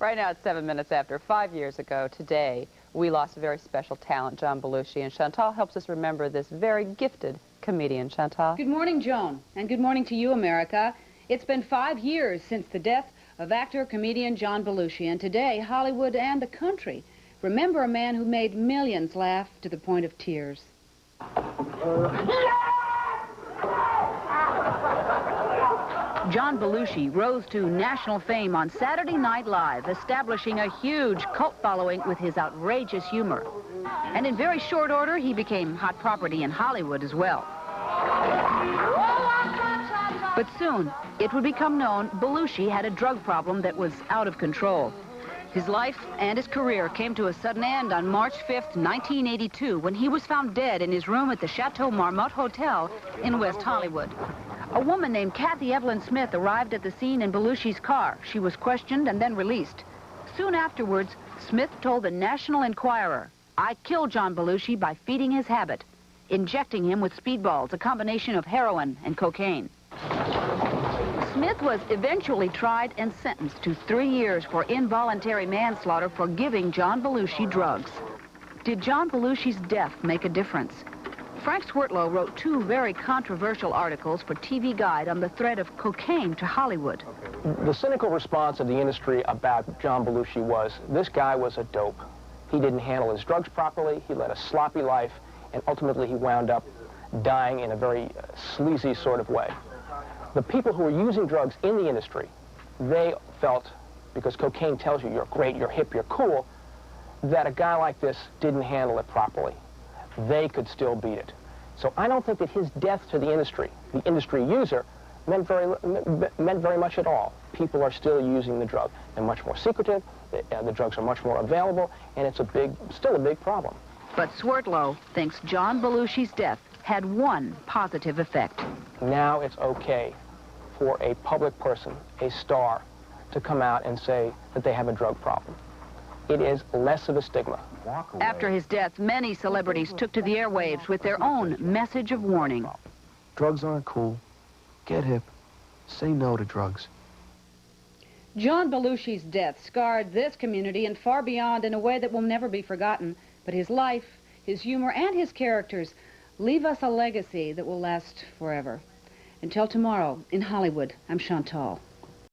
Right now it's 7 minutes after. 5 years ago today, we lost a very special talent, John Belushi, and Chantal helps us remember this very gifted comedian. Chantal? Good morning, Joan, and good morning to you, America. It's been 5 years since the death of actor-comedian John Belushi, and today, Hollywood and the country remember a man who made millions laugh to the point of tears. John Belushi rose to national fame on Saturday Night Live, establishing a huge cult following with his outrageous humor. And in very short order, he became hot property in Hollywood as well. But soon, it would become known Belushi had a drug problem that was out of control. His life and his career came to a sudden end on March 5th, 1982, when he was found dead in his room at the Chateau Marmont Hotel in West Hollywood. A woman named Kathy Evelyn Smith arrived at the scene in Belushi's car. She was questioned and then released. Soon afterwards, Smith told the National Enquirer, "I killed John Belushi by feeding his habit, injecting him with speedballs, a combination of heroin and cocaine." Smith was eventually tried and sentenced to 3 years for involuntary manslaughter for giving John Belushi drugs. Did John Belushi's death make a difference? Frank Swertlow wrote 2 very controversial articles for TV Guide on the threat of cocaine to Hollywood. The cynical response of the industry about John Belushi was, this guy was a dope. He didn't handle his drugs properly, he led a sloppy life, and ultimately he wound up dying in a very sleazy sort of way. The people who were using drugs in the industry, they felt, because cocaine tells you you're great, you're hip, you're cool, that a guy like this didn't handle it properly. They could still beat it. So I don't think that his death to the industry user, meant very much at all. People are still using the drug. They're much more secretive, the drugs are much more available, and it's still a big problem. But Swertlow thinks John Belushi's death had one positive effect. Now it's okay for a public person, a star, to come out and say that they have a drug problem. It is less of a stigma. After his death, many celebrities took to the airwaves with their own message of warning. Drugs aren't cool. Get hip. Say no to drugs. John Belushi's death scarred this community and far beyond in a way that will never be forgotten. But his life, his humor, and his characters leave us a legacy that will last forever. Until tomorrow, in Hollywood, I'm Chantal.